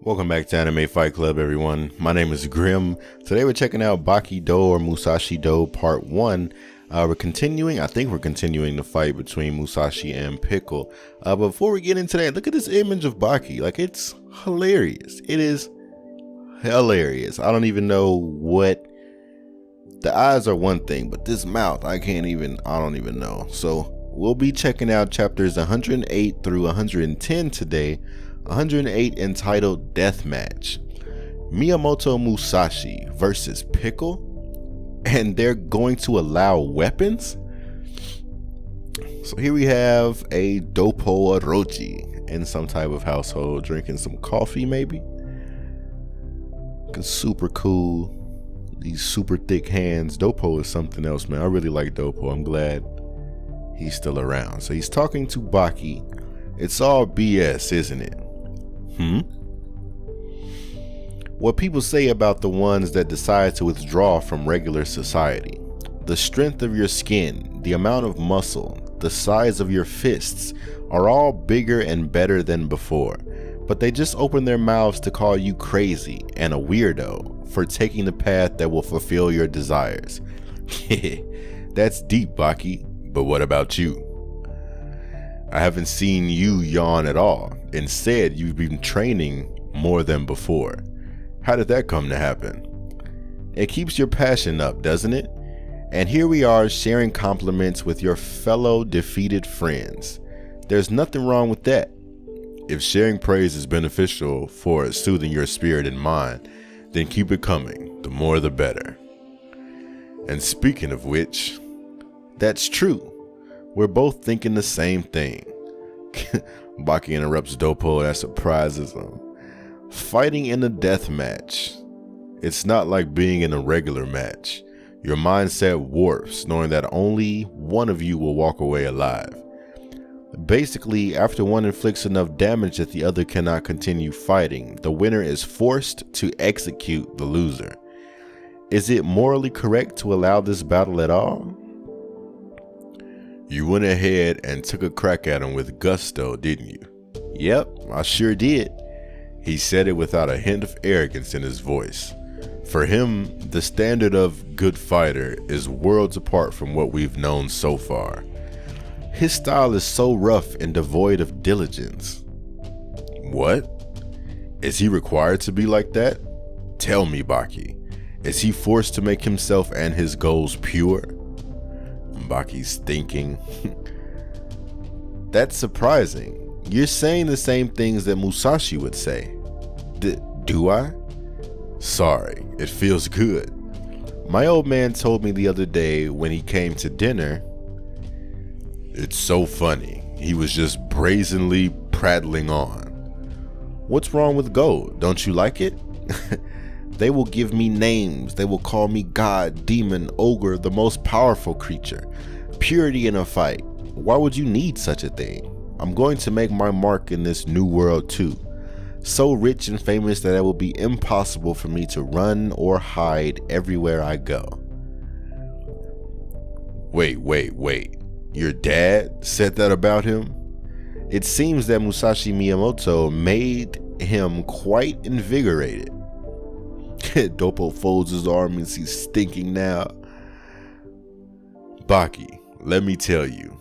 Welcome back to Anime Fight Club, everyone. My name is Grim. Today we're checking out Baki Dou or Musashi Dou Part 1. I think we're continuing the fight between Musashi and Pickle. But before we get into that, look at this image of Baki. Like, it's hilarious. It is hilarious. I don't even know what... The eyes are one thing, but this mouth, I don't even know. So, we'll be checking out chapters 108 through 110 today. 108 entitled Deathmatch. Miyamoto Musashi versus Pickle, and they're going to allow weapons? So here we have a Doppo Orochi in some type of household, drinking some coffee maybe. Looking super cool. These super thick hands. Doppo is something else, man. I really like Doppo. I'm glad he's still around. So he's talking to Baki. It's all BS, isn't it? What people say about the ones that decide to withdraw from regular society. The strength of your skin, the amount of muscle, the size of your fists are all bigger and better than before, but they just open their mouths to call you crazy and a weirdo for taking the path that will fulfill your desires. That's deep, Baki, but what about you? I haven't seen you yawn at all. Instead, you've been training more than before. How did that come to happen? It keeps your passion up, doesn't it? And here we are sharing compliments with your fellow defeated friends. There's nothing wrong with that. If sharing praise is beneficial for soothing your spirit and mind, then keep it coming. The more the better. And speaking of which, that's true. We're both thinking the same thing. Baki interrupts Doppo. That surprises him. Fighting in a death match. It's not like being in a regular match. Your mindset warps, knowing that only one of you will walk away alive. Basically, after one inflicts enough damage that the other cannot continue fighting, the winner is forced to execute the loser. Is it morally correct to allow this battle at all? You went ahead and took a crack at him with gusto, didn't you? Yep, I sure did. He said it without a hint of arrogance in his voice. For him, the standard of good fighter is worlds apart from what we've known so far. His style is so rough and devoid of diligence. What? Is he required to be like that? Tell me, Baki. Is he forced to make himself and his goals pure? Baki's thinking. That's surprising. You're saying the same things that Musashi would say. Do I? Sorry, it feels good. My old man told me the other day when he came to dinner. It's so funny. He was just brazenly prattling on. What's wrong with gold? Don't you like it? They will give me names. They will call me God, demon, ogre, the most powerful creature. Purity in a fight. Why would you need such a thing? I'm going to make my mark in this new world too. So rich and famous that it will be impossible for me to run or hide everywhere I go. Wait. Your dad said that about him? It seems that Musashi Miyamoto made him quite invigorated. Doppo folds his arms. He's thinking now. Baki, let me tell you,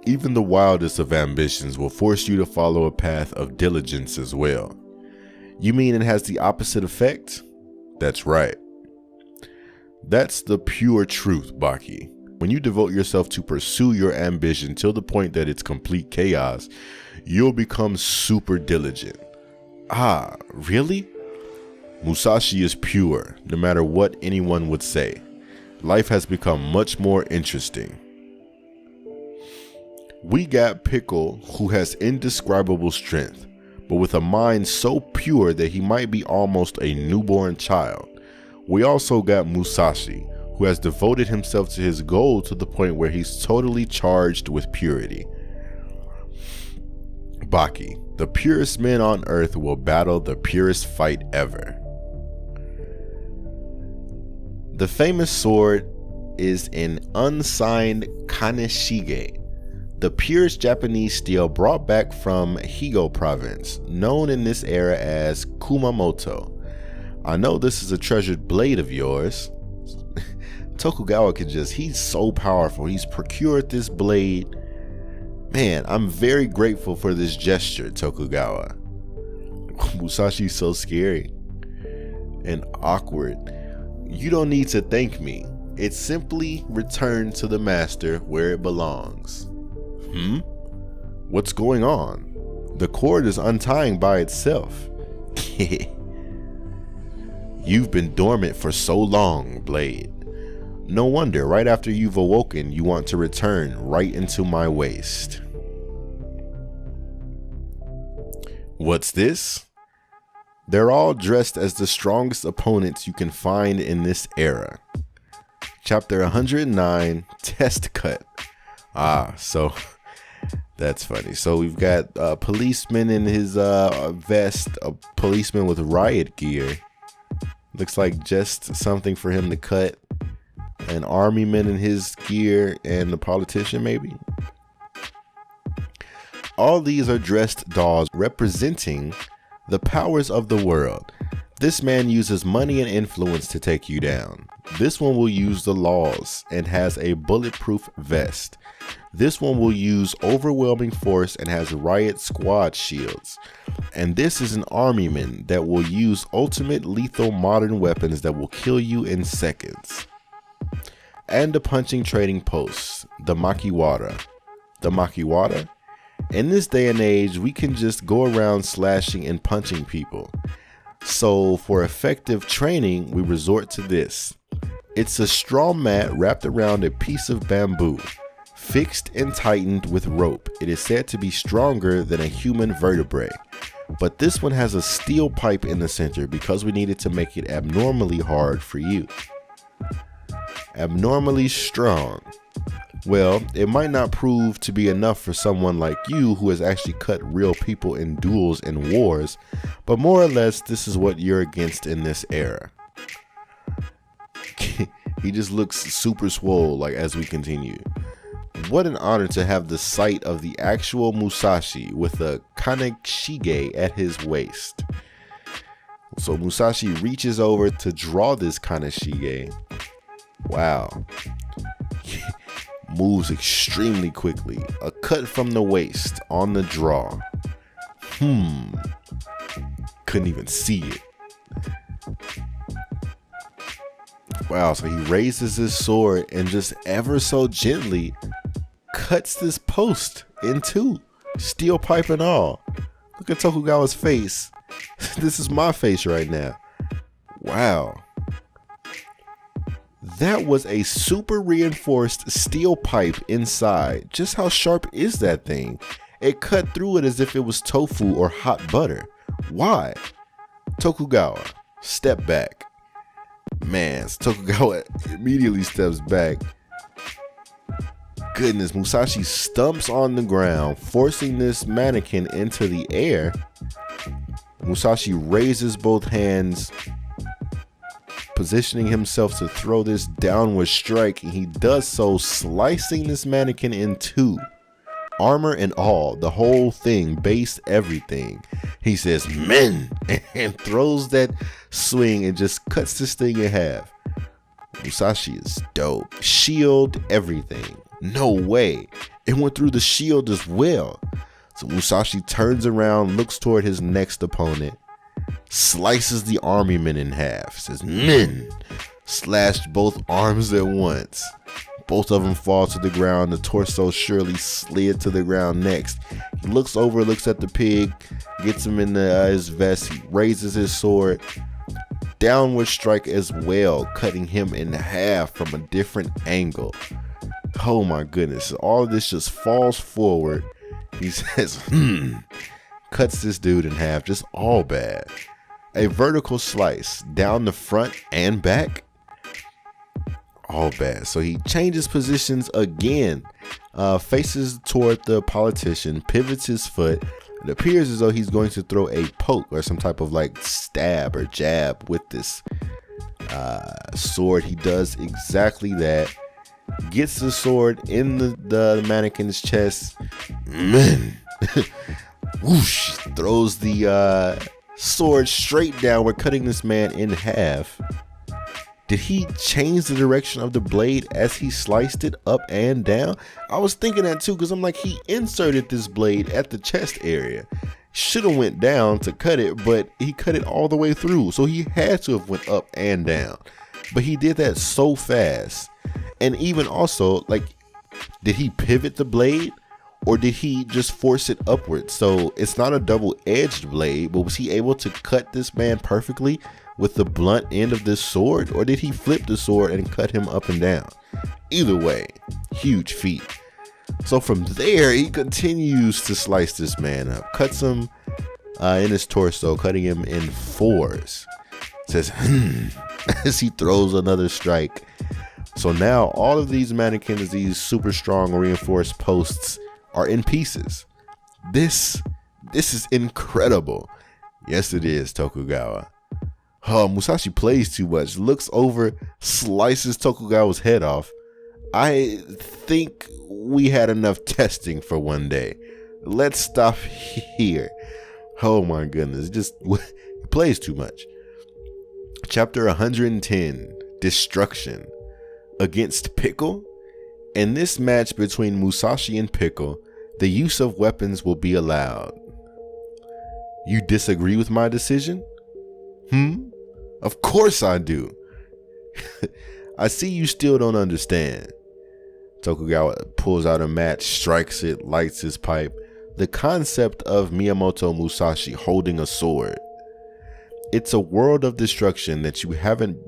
even the wildest of ambitions will force you to follow a path of diligence as well. You mean it has the opposite effect? That's right. That's the pure truth, Baki. When you devote yourself to pursue your ambition till the point that it's complete chaos, you'll become super diligent. Ah, really? Musashi is pure, no matter what anyone would say. Life has become much more interesting. We got Pickle, who has indescribable strength, but with a mind so pure that he might be almost a newborn child. We also got Musashi, who has devoted himself to his goal to the point where he's totally charged with purity. Baki, the purest men on earth will battle the purest fight ever. The famous sword is an unsigned Kaneshige, the purest Japanese steel brought back from Higo province, known in this era as Kumamoto. I know this is a treasured blade of yours. Tokugawa he's so powerful. He's procured this blade. Man, I'm very grateful for this gesture, Tokugawa. Musashi's so scary and awkward. You don't need to thank me. It's simply returned to the master where it belongs. What's going on? The cord is untying by itself. You've been dormant for so long, Blade. No wonder right after you've awoken, you want to return right into my waist. What's this? They're all dressed as the strongest opponents you can find in this era. Chapter 109, Test Cut. So that's funny. So we've got a policeman in his vest, a policeman with riot gear. Looks like just something for him to cut. An army man in his gear and a politician maybe. All these are dressed dolls representing the powers of the world. This man uses money and influence to take you down. This one will use the laws and has a bulletproof vest. This one will use overwhelming force and has riot squad shields. And this is an armyman that will use ultimate lethal modern weapons that will kill you in seconds. And a punching trading post, the Makiwara. The Makiwara? In this day and age, we can just go around slashing and punching people. So for effective training, we resort to this. It's a straw mat wrapped around a piece of bamboo, fixed and tightened with rope. It is said to be stronger than a human vertebrae. But this one has a steel pipe in the center because we needed to make it abnormally hard for you. Abnormally strong. Well, it might not prove to be enough for someone like you who has actually cut real people in duels and wars, but more or less this is what you're against in this era. He just looks super swole like as we continue. What an honor to have the sight of the actual Musashi with a kaneshige at his waist. So Musashi reaches over to draw this kaneshige. Wow. Moves extremely quickly. A cut from the waist on the draw. Couldn't even see it. Wow, so he raises his sword and just ever so gently cuts this post in two. Steel pipe and all. Look at Tokugawa's face. This is my face right now. Wow. That was a super reinforced steel pipe inside. Just how sharp is that thing? It cut through it as if it was tofu or hot butter. Why? Tokugawa, step back. Man, Tokugawa immediately steps back. Goodness, Musashi stumps on the ground, forcing this mannequin into the air. Musashi raises both hands, positioning himself to throw this downward strike, and he does so, slicing this mannequin in two. Armor and all, the whole thing, base, everything. He says, "Men," and throws that swing and just cuts this thing in half. Musashi is dope. Shield, everything. No way. It went through the shield as well. So Musashi turns around, looks toward his next opponent, slices the armyman in half, says, "Men," slashed both arms at once. Both of them fall to the ground. The torso surely slid to the ground next. He looks over, looks at the pig, gets him in his vest. He raises his sword. Downward strike as well, cutting him in half from a different angle. Oh my goodness. All of this just falls forward. He says, cuts this dude in half. Just all bad. A vertical slice down the front and back. All bad. So he changes positions again, faces toward the politician, pivots his foot. It appears as though he's going to throw a poke or some type of like stab or jab with this sword. He does exactly that. gets the sword in the mannequin's chest. Man, whoosh, throws the sword straight down. We're cutting this man in half. Did he change the direction of the blade as he sliced it up and down? I was thinking that too, because I'm like, he inserted this blade at the chest area. Should have went down to cut it, but he cut it all the way through. So he had to have went up and down. But he did that so fast. And even also, like, did he pivot the blade? Or did he just force it upwards? So it's not a double-edged blade, but was he able to cut this man perfectly with the blunt end of this sword? Or did he flip the sword and cut him up and down? Either way, huge feat. So from there, he continues to slice this man up. Cuts him in his torso, cutting him in fours. Says, as he throws another strike. So now all of these mannequins, these super strong reinforced posts, are in pieces. This is incredible. Yes, it is, Tokugawa. Oh, Musashi plays too much. Looks over, slices Tokugawa's head off. I think we had enough testing for one day. Let's stop here. Oh my goodness, just plays too much. Chapter 110, Destruction. Against Pickle. In this match between Musashi and Pickle, the use of weapons will be allowed. You disagree with my decision? Of course I do. I see you still don't understand. Tokugawa pulls out a match, strikes it, lights his pipe. The concept of Miyamoto Musashi holding a sword. It's a world of destruction that you haven't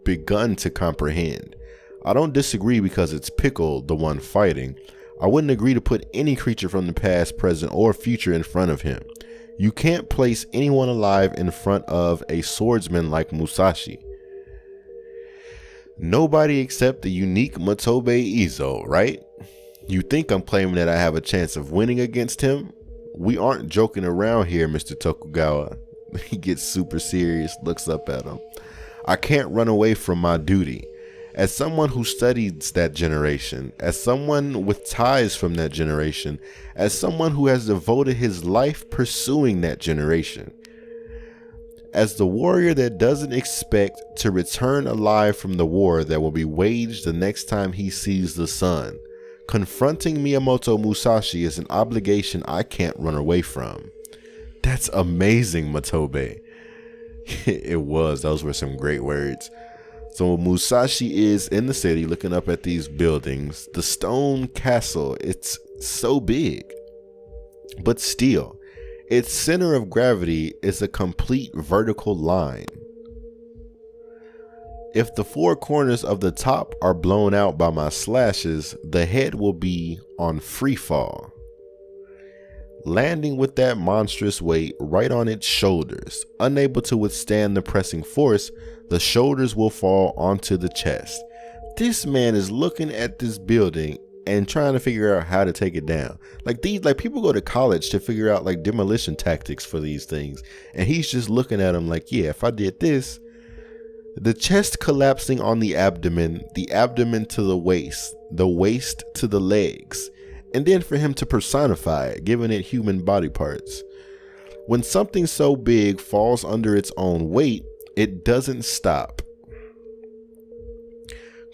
begun to comprehend. I don't disagree because it's Pickle, the one fighting. I wouldn't agree to put any creature from the past, present, or future in front of him. You can't place anyone alive in front of a swordsman like Musashi. Nobody except the unique Matobe Izo, right? You think I'm claiming that I have a chance of winning against him? We aren't joking around here, Mr. Tokugawa. He gets super serious, looks up at him. I can't run away from my duty. As someone who studies that generation, as someone with ties from that generation, as someone who has devoted his life pursuing that generation, as the warrior that doesn't expect to return alive from the war that will be waged the next time he sees the sun, confronting Miyamoto Musashi is an obligation I can't run away from. That's amazing, Matobe. It was. Those were some great words. So Musashi is in the city looking up at these buildings. The stone castle, it's so big. But still, its center of gravity is a complete vertical line. If the four corners of the top are blown out by my slashes, the head will be on free fall. Landing with that monstrous weight right on its shoulders, unable to withstand the pressing force, the shoulders will fall onto the chest. This man is looking at this building and trying to figure out how to take it down. Like people go to college to figure out like demolition tactics for these things, and he's just looking at them like, yeah, if I did this, the chest collapsing on the abdomen to the waist to the legs. And then for him to personify it, giving it human body parts. When something so big falls under its own weight, it doesn't stop.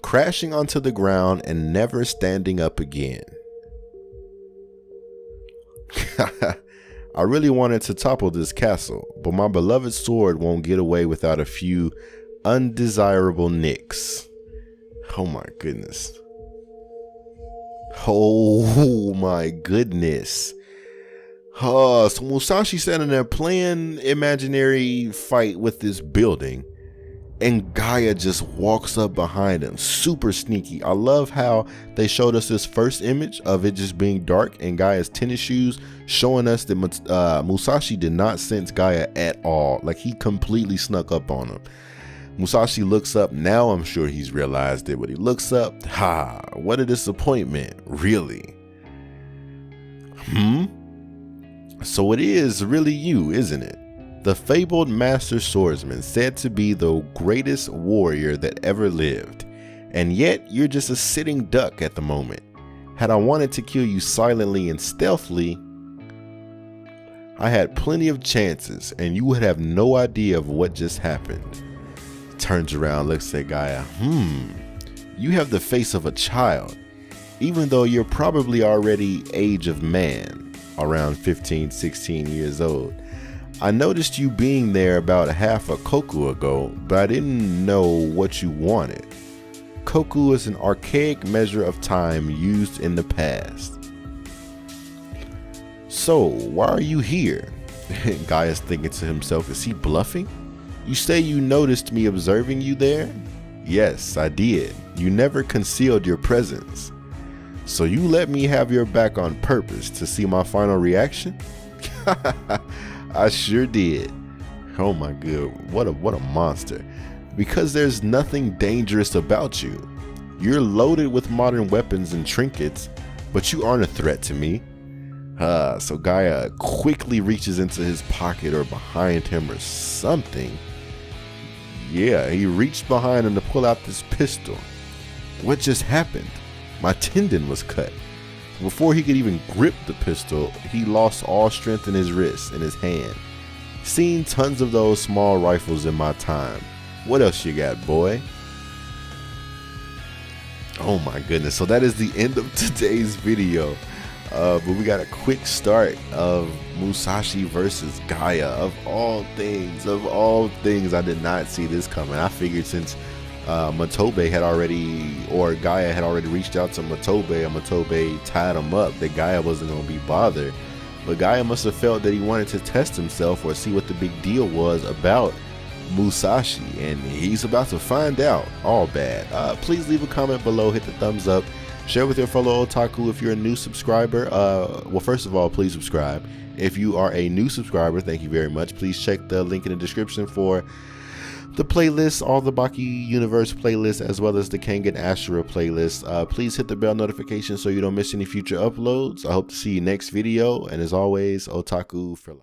Crashing onto the ground and never standing up again. I really wanted to topple this castle, but my beloved sword won't get away without a few undesirable nicks. Oh my goodness. Oh my goodness. So Musashi standing there playing imaginary fight with this building, and Gaia just walks up behind him, super sneaky. I love how they showed us this first image of it just being dark and Gaia's tennis shoes, showing us that Musashi did not sense Gaia at all. Like, he completely snuck up on him. Musashi looks up. Now I'm sure he's realized it. When he looks up, what a disappointment. Really? So it is really you, isn't it? The fabled master swordsman, said to be the greatest warrior that ever lived. and yet you're just a sitting duck at the moment. Had I wanted to kill you silently and stealthily, I had plenty of chances, and you would have no idea of what just happened. Turns around, looks at Gaia. You have the face of a child, even though you're probably already age of man, around 15, 16 years old. I noticed you being there about half a koku ago, but I didn't know what you wanted. Koku is an archaic measure of time used in the past. So, why are you here? Gaia's thinking to himself, is he bluffing? You say you noticed me observing you there? Yes, I did. You never concealed your presence. So you let me have your back on purpose to see my final reaction? I sure did. Oh my god, what a monster. Because there's nothing dangerous about you. You're loaded with modern weapons and trinkets, but you aren't a threat to me. So Gaia quickly reaches into his pocket or behind him or something. Yeah, he reached behind him to pull out this pistol. What just happened? My tendon was cut. Before he could even grip the pistol, he lost all strength in his wrist and his hand. Seen tons of those small rifles in my time. What else you got, boy? Oh my goodness, so that is the end of today's video. But we got a quick start of Musashi versus Gaia. Of all things, I did not see this coming. I figured since Matobe had already, or Gaia had already reached out to Matobe, and Matobe tied him up, that Gaia wasn't going to be bothered. But Gaia must have felt that he wanted to test himself or see what the big deal was about Musashi, and he's about to find out. All bad. Please leave a comment below, hit the thumbs up, share with your fellow otaku. If you're a new subscriber, well, first of all, please subscribe. If you are a new subscriber, thank you very much. Please check the link in the description for the playlist, all the Baki Universe playlists, as well as the KingJonAFC playlist. Please hit the bell notification so you don't miss any future uploads. I hope to see you next video, and as always, otaku for life.